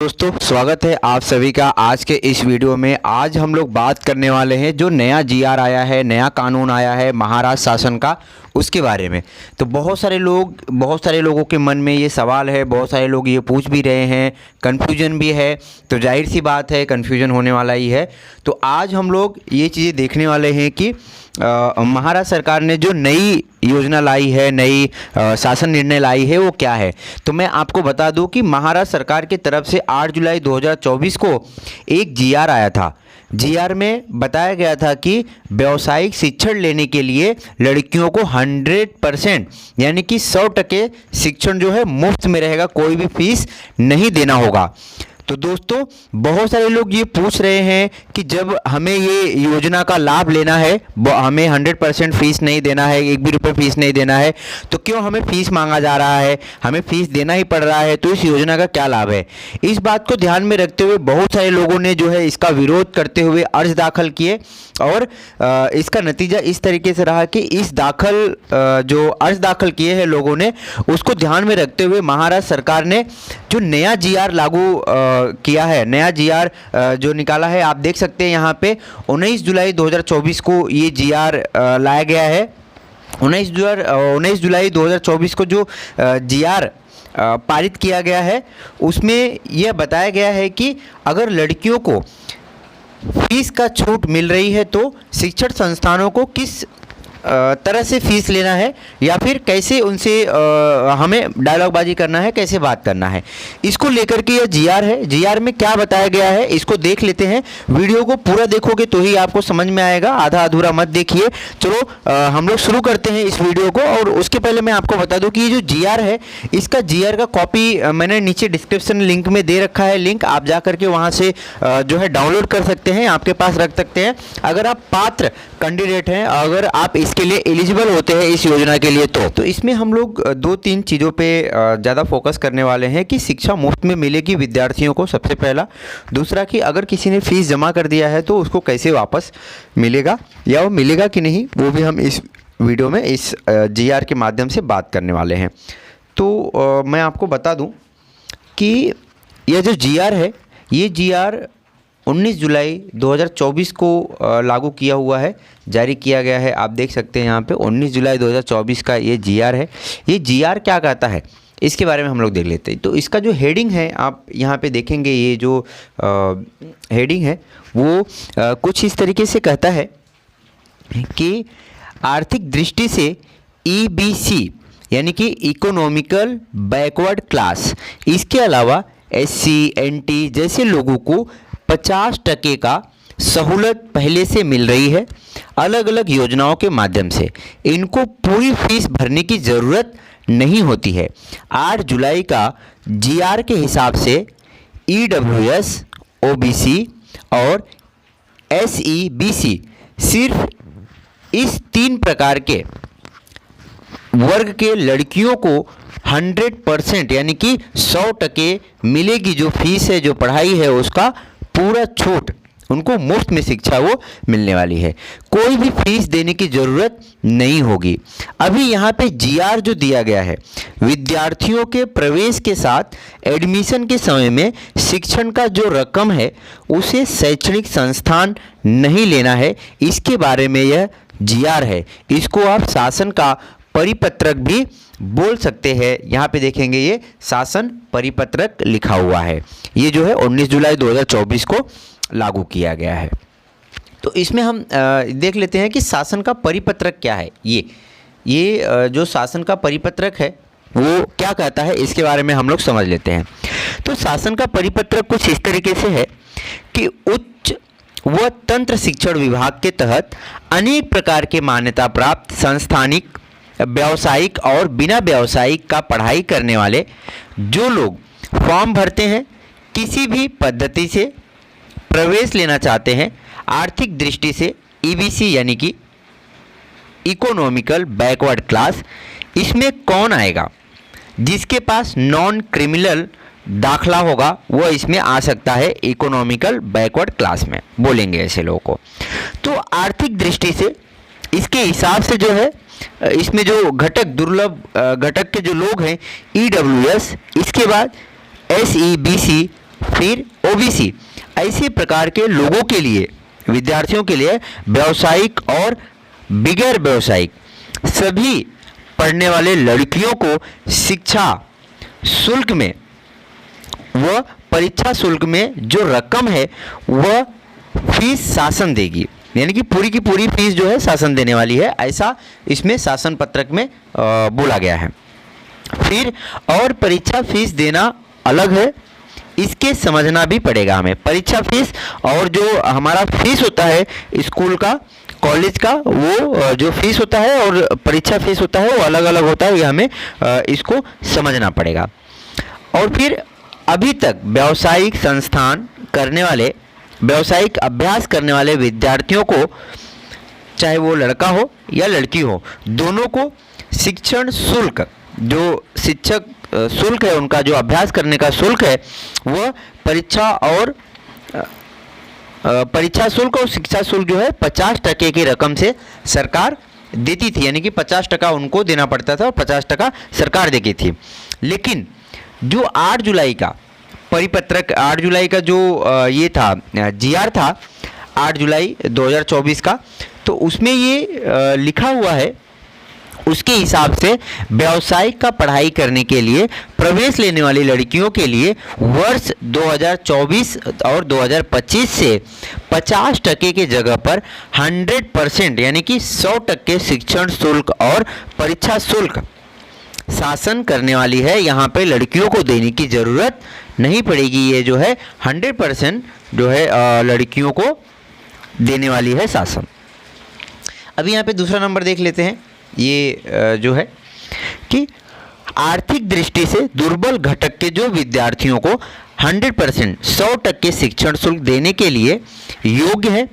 दोस्तों, स्वागत है आप सभी का आज के इस वीडियो में। आज हम लोग बात करने वाले हैं जो नया जीआर आया है, नया कानून आया है महाराष्ट्र शासन का, उसके बारे में। तो बहुत सारे लोगों के मन में ये सवाल है, बहुत सारे लोग ये पूछ भी रहे हैं, कन्फ्यूजन भी है। तो जाहिर सी बात है कन्फ्यूजन होने वाला ही है। तो आज हम लोग ये चीज़ें देखने वाले हैं कि महाराष्ट्र सरकार ने जो नई योजना लाई है, नई शासन निर्णय लाई है, वो क्या है। तो मैं आपको बता दूं कि महाराष्ट्र सरकार की तरफ से 8 जुलाई 2024 को एक जीआर आया था। जीआर में बताया गया था कि व्यावसायिक शिक्षण लेने के लिए लड़कियों को 100% यानी कि 100% शिक्षण जो है मुफ्त में रहेगा, कोई भी फीस नहीं देना होगा। तो दोस्तों, बहुत सारे लोग ये पूछ रहे हैं कि जब हमें ये योजना का लाभ लेना है, हमें 100% फीस नहीं देना है, एक भी रुपये फीस नहीं देना है, तो क्यों हमें फीस मांगा जा रहा है, हमें फीस देना ही पड़ रहा है, तो इस योजना का क्या लाभ है। इस बात को ध्यान में रखते हुए बहुत सारे लोगों ने जो है इसका विरोध करते हुए अर्ज दाखिल किए और इसका नतीजा इस तरीके से रहा कि इस जो अर्ज दाखिल किए हैं लोगों ने, उसको ध्यान में रखते हुए महाराष्ट्र सरकार ने जो नया जीआर लागू किया है, नया जीआर जो निकाला है, आप देख सकते हैं यहाँ पे 19 जुलाई 2024 को ये जीआर लाया गया है। 19 जुलाई 2024 को जो जीआर पारित किया गया है, उसमें यह बताया गया है कि अगर लड़कियों को फीस का छूट मिल रही है तो शिक्षण संस्थानों को किस तरह से फीस लेना है या फिर कैसे उनसे हमें डायलॉगबाजी करना है, कैसे बात करना है, इसको लेकर के यह जीआर है। जीआर में क्या बताया गया है इसको देख लेते हैं। वीडियो को पूरा देखोगे तो ही आपको समझ में आएगा, आधा अधूरा मत देखिए। चलो हम लोग शुरू करते हैं इस वीडियो को। और उसके पहले मैं आपको बता दूं कि ये जो जीआर है, इसका जीआर का कॉपी मैंने नीचे डिस्क्रिप्शन लिंक में दे रखा है। लिंक आप जा करके वहाँ से जो है डाउनलोड कर सकते हैं, आपके पास रख सकते हैं। अगर आप पात्र कैंडिडेट हैं, अगर आप इसके लिए एलिजिबल होते हैं इस योजना के लिए, तो इसमें हम लोग 2-3 चीज़ों पे ज़्यादा फोकस करने वाले हैं कि शिक्षा मुफ्त में मिलेगी विद्यार्थियों को, सबसे पहला। दूसरा कि अगर किसी ने फीस जमा कर दिया है तो उसको कैसे वापस मिलेगा या वो मिलेगा कि नहीं, वो भी हम इस वीडियो में इस जीआर के माध्यम से बात करने वाले हैं। तो मैं आपको बता दूं कि यह जो जीआर है, ये जीआर 19 जुलाई 2024 को लागू किया हुआ है, जारी किया गया है। आप देख सकते हैं यहाँ पे 19 जुलाई 2024 का ये जीआर है। ये जीआर क्या कहता है इसके बारे में हम लोग देख लेते हैं। तो इसका जो हेडिंग है, आप यहाँ पे देखेंगे, ये जो हेडिंग है वो कुछ इस तरीके से कहता है कि आर्थिक दृष्टि से EBC यानी कि इकोनॉमिकल बैकवर्ड क्लास, इसके अलावा SC, NT जैसे लोगों को 50% का सहूलत पहले से मिल रही है अलग अलग योजनाओं के माध्यम से। इनको पूरी फीस भरने की ज़रूरत नहीं होती है। 8 जुलाई का जीआर के हिसाब से EWS, OBC और SEBC सिर्फ इस 3 प्रकार के वर्ग के लड़कियों को 100% यानी कि 100% मिलेगी। जो फीस है, जो पढ़ाई है, उसका पूरा छूट, उनको मुफ्त में शिक्षा वो मिलने वाली है, कोई भी फीस देने की ज़रूरत नहीं होगी। अभी यहाँ पे जीआर जो दिया गया है, विद्यार्थियों के प्रवेश के साथ एडमिशन के समय में शिक्षण का जो रकम है उसे शैक्षणिक संस्थान नहीं लेना है, इसके बारे में यह जीआर है। इसको आप शासन का परिपत्रक भी बोल सकते हैं। यहाँ पे देखेंगे ये शासन परिपत्रक लिखा हुआ है। ये जो है 19 जुलाई 2024 को लागू किया गया है। तो इसमें हम देख लेते हैं कि शासन का परिपत्रक क्या है। ये जो शासन का परिपत्रक है वो क्या कहता है, इसके बारे में हम लोग समझ लेते हैं। तो शासन का परिपत्रक कुछ इस तरीके से है कि उच्च व तंत्र शिक्षण विभाग के तहत अनेक प्रकार के मान्यता प्राप्त संस्थानिक, व्यावसायिक और बिना व्यावसायिक का पढ़ाई करने वाले जो लोग फॉर्म भरते हैं, किसी भी पद्धति से प्रवेश लेना चाहते हैं, आर्थिक दृष्टि से EBC यानी कि इकोनॉमिकल बैकवर्ड क्लास, इसमें कौन आएगा? जिसके पास नॉन क्रिमिनल दाखला होगा वो इसमें आ सकता है इकोनॉमिकल बैकवर्ड क्लास में, बोलेंगे ऐसे लोगों को। तो आर्थिक दृष्टि से इसके हिसाब से जो है इसमें जो घटक, दुर्लभ घटक के जो लोग हैं EWS, इसके बाद SEBC फिर ओबीसी, ऐसे प्रकार के लोगों के लिए, विद्यार्थियों के लिए व्यावसायिक और बगैर व्यावसायिक सभी पढ़ने वाले लड़कियों को शिक्षा शुल्क में व परीक्षा शुल्क में जो रकम है वह फीस शासन देगी, यानी कि पूरी की पूरी फीस जो है शासन देने वाली है, ऐसा इसमें शासन पत्रक में बोला गया है। फिर और परीक्षा फीस देना अलग है, इसके समझना भी पड़ेगा हमें। परीक्षा फीस और जो हमारा फीस होता है स्कूल का, कॉलेज का, वो जो फीस होता है और परीक्षा फीस होता है वो अलग अलग होता है, ये हमें इसको समझना पड़ेगा। और फिर अभी तक व्यावसायिक संस्थान करने वाले, व्यावसायिक अभ्यास करने वाले विद्यार्थियों को, चाहे वो लड़का हो या लड़की हो, दोनों को शिक्षण शुल्क, जो शिक्षक शुल्क है उनका, जो अभ्यास करने का शुल्क है, वह परीक्षा शुल्क और शिक्षा शुल्क जो है 50% की रकम से सरकार देती थी, यानी कि 50% उनको देना पड़ता था और 50% सरकार देती थी। लेकिन जो 8 जुलाई का परिपत्रक, 8 जुलाई का जो ये था जीआर था 8 जुलाई 2024 का, तो उसमें ये लिखा हुआ है, उसके हिसाब से व्यावसायिक का पढ़ाई करने के लिए प्रवेश लेने वाली लड़कियों के लिए वर्ष 2024 और 2025 से 50% के जगह पर 100% यानी कि 100% शिक्षण शुल्क और परीक्षा शुल्क शासन करने वाली है। यहाँ पे लड़कियों को देने की ज़रूरत नहीं पड़ेगी, ये जो है 100% जो है लड़कियों को देने वाली है शासन। अभी यहाँ पे दूसरा नंबर देख लेते हैं, ये जो है कि आर्थिक दृष्टि से दुर्बल घटक के जो विद्यार्थियों को 100% 100% शिक्षण शुल्क देने के लिए योग्य है,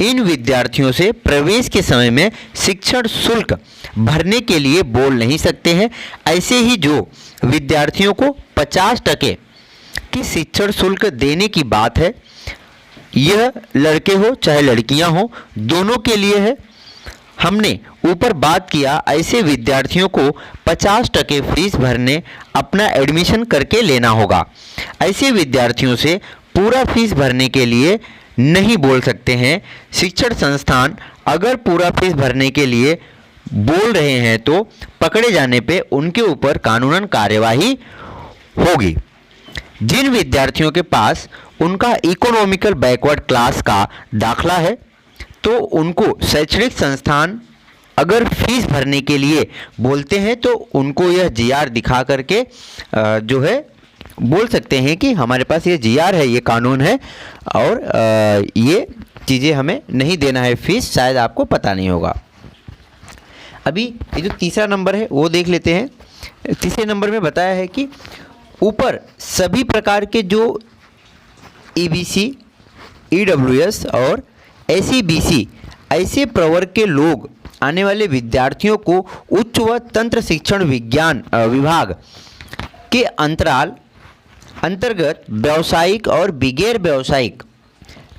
इन विद्यार्थियों से प्रवेश के समय में शिक्षण शुल्क भरने के लिए बोल नहीं सकते हैं। ऐसे ही जो विद्यार्थियों को 50% की शिक्षण शुल्क देने की बात है, यह लड़के हो चाहे लड़कियां हो, दोनों के लिए है। हमने ऊपर बात किया, ऐसे विद्यार्थियों को 50% फीस भरने अपना एडमिशन करके लेना होगा। ऐसे विद्यार्थियों से पूरा फीस भरने के लिए नहीं बोल सकते हैं। शिक्षण संस्थान अगर पूरा फीस भरने के लिए बोल रहे हैं तो पकड़े जाने पे उनके ऊपर कानूनन कार्यवाही होगी। जिन विद्यार्थियों के पास उनका इकोनॉमिकल बैकवर्ड क्लास का दाखला है तो उनको शैक्षणिक संस्थान अगर फीस भरने के लिए बोलते हैं तो उनको यह जीआर दिखा करके जो है बोल सकते हैं कि हमारे पास ये जीआर है, ये कानून है और ये चीज़ें हमें नहीं देना है फीस, शायद आपको पता नहीं होगा। अभी ये जो तीसरा नंबर है वो देख लेते हैं। तीसरे नंबर में बताया है कि ऊपर सभी प्रकार के जो ईबीसी, ईडब्ल्यूएस और एसईबीसी ऐसे प्रवर्ग के लोग आने वाले विद्यार्थियों को उच्च व तंत्र शिक्षण विज्ञान विभाग के अंतर्गत व्यावसायिक और बगैर व्यावसायिक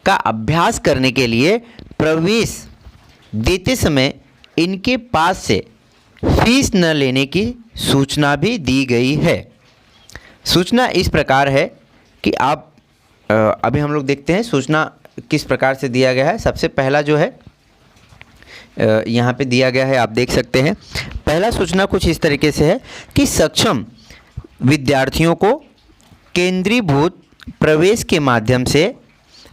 का अभ्यास करने के लिए प्रवेश देते समय इनके पास से फीस न लेने की सूचना भी दी गई है। सूचना इस प्रकार है कि आप अभी हम लोग देखते हैं सूचना किस प्रकार से दिया गया है। सबसे पहला जो है यहाँ पे दिया गया है, आप देख सकते हैं। पहला सूचना कुछ इस तरीके से है कि सक्षम विद्यार्थियों को केंद्रीभूत प्रवेश के माध्यम से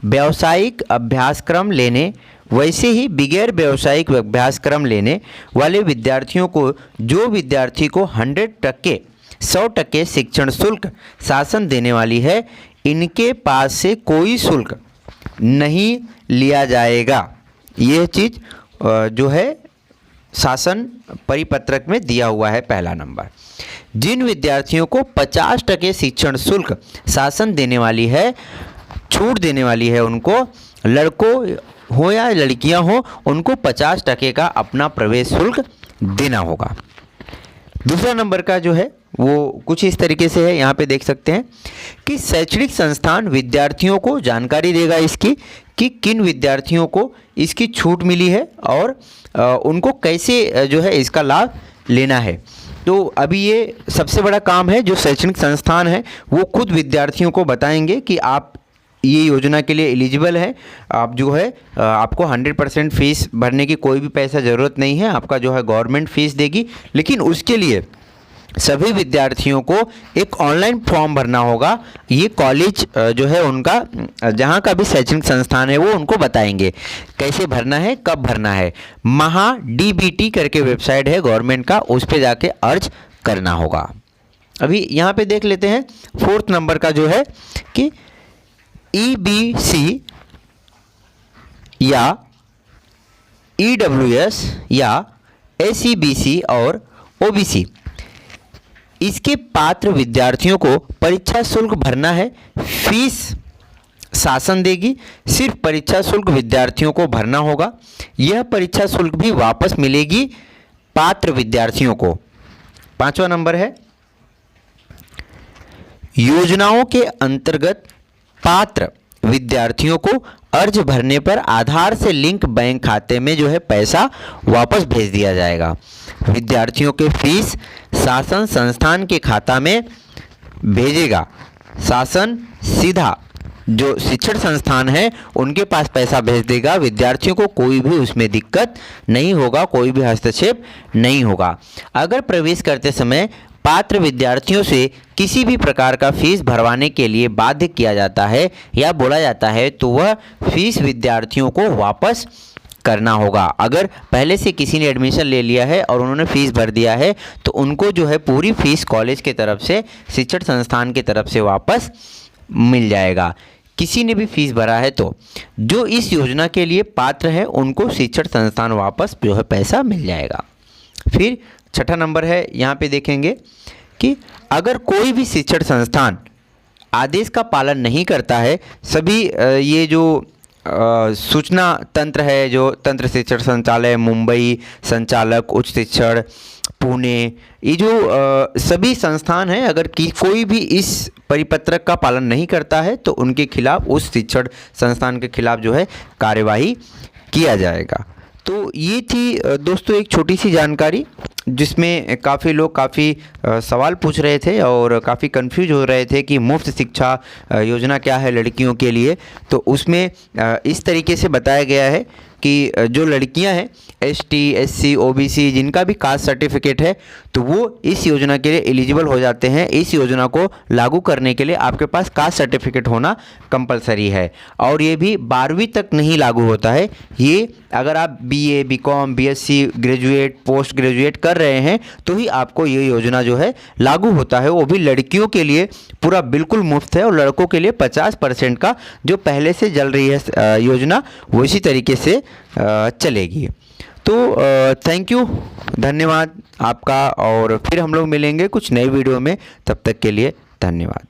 व्यावसायिक अभ्यासक्रम लेने, वैसे ही बगैर व्यावसायिक अभ्यासक्रम लेने वाले विद्यार्थियों को, जो विद्यार्थी को 100% शिक्षण शुल्क शासन देने वाली है, इनके पास से कोई शुल्क नहीं लिया जाएगा। यह चीज़ जो है शासन परिपत्रक में दिया हुआ है। पहला नंबर, जिन विद्यार्थियों को 50% शिक्षण शुल्क शासन देने वाली है, छूट देने वाली है, उनको लड़कों हो या लड़कियां हो, उनको 50% का अपना प्रवेश शुल्क देना होगा। दूसरा नंबर का जो है वो कुछ इस तरीके से है, यहाँ पे देख सकते हैं कि शैक्षणिक संस्थान विद्यार्थियों को जानकारी देगा इसकी कि किन विद्यार्थियों को इसकी छूट मिली है और उनको कैसे जो है इसका लाभ लेना है। तो अभी ये सबसे बड़ा काम है जो शैक्षणिक संस्थान है वो खुद विद्यार्थियों को बताएंगे कि आप ये योजना के लिए एलिजिबल है। आप जो है आपको 100% फीस भरने की कोई भी पैसा ज़रूरत नहीं है, आपका जो है गवर्नमेंट फीस देगी। लेकिन उसके लिए सभी विद्यार्थियों को एक ऑनलाइन फॉर्म भरना होगा। ये कॉलेज जो है उनका जहाँ का भी शैक्षणिक संस्थान है वो उनको बताएंगे कैसे भरना है, कब भरना है। महा DBT करके वेबसाइट है गवर्नमेंट का, उस पर जाके अर्ज करना होगा। अभी यहाँ पे देख लेते हैं 4th नंबर का जो है कि EBC या EWS या SEBC और OBC, इसके पात्र विद्यार्थियों को परीक्षा शुल्क भरना है। फीस शासन देगी, सिर्फ परीक्षा शुल्क विद्यार्थियों को भरना होगा। यह परीक्षा शुल्क भी वापस मिलेगी पात्र विद्यार्थियों को। 5वां नंबर है योजनाओं के अंतर्गत पात्र विद्यार्थियों को अर्ज भरने पर आधार से लिंक बैंक खाते में जो है पैसा वापस भेज दिया जाएगा। विद्यार्थियों के फीस शासन संस्थान के खाता में भेजेगा। शासन सीधा जो शिक्षण संस्थान है उनके पास पैसा भेज देगा। विद्यार्थियों को कोई भी उसमें दिक्कत नहीं होगा, कोई भी हस्तक्षेप नहीं होगा। अगर प्रवेश करते समय पात्र विद्यार्थियों से किसी भी प्रकार का फीस भरवाने के लिए बाध्य किया जाता है या बोला जाता है तो वह फीस विद्यार्थियों को वापस करना होगा। अगर पहले से किसी ने एडमिशन ले लिया है और उन्होंने फ़ीस भर दिया है तो उनको जो है पूरी फ़ीस कॉलेज के तरफ से, शिक्षण संस्थान की तरफ से वापस मिल जाएगा। किसी ने भी फीस भरा है तो जो इस योजना के लिए पात्र है उनको शिक्षण संस्थान वापस जो है पैसा मिल जाएगा। फिर 6ठा नंबर है, यहाँ पे देखेंगे कि अगर कोई भी शिक्षण संस्थान आदेश का पालन नहीं करता है, सभी ये जो सूचना तंत्र है, जो तंत्र शिक्षण संचालय मुंबई, संचालक उच्च शिक्षण पुणे, ये जो सभी संस्थान हैं, अगर कोई भी इस परिपत्रक का पालन नहीं करता है तो उनके खिलाफ, उस शिक्षण संस्थान के खिलाफ जो है कार्यवाही किया जाएगा। तो ये थी दोस्तों एक छोटी सी जानकारी जिसमें काफ़ी लोग काफ़ी सवाल पूछ रहे थे और काफ़ी कंफ्यूज हो रहे थे कि मुफ्त शिक्षा योजना क्या है लड़कियों के लिए। तो उसमें इस तरीके से बताया गया है कि जो लड़कियां हैं ST SC OBC जिनका भी कास्ट सर्टिफिकेट है तो वो इस योजना के लिए एलिजिबल हो जाते हैं। इस योजना को लागू करने के लिए आपके पास कास्ट सर्टिफिकेट होना कंपलसरी है और ये भी 12वीं तक नहीं लागू होता है। ये अगर आप BA BCom BSc graduate post graduate कर रहे हैं तो ही आपको ये योजना जो है लागू होता है। वो भी लड़कियों के लिए पूरा बिल्कुल मुफ्त है और लड़कों के लिए 50% का जो पहले से चल रही है योजना वो इसी तरीके से चलेगी। तो थैंक यू, धन्यवाद आपका, और फिर हम लोग मिलेंगे कुछ नई वीडियो में। तब तक के लिए धन्यवाद।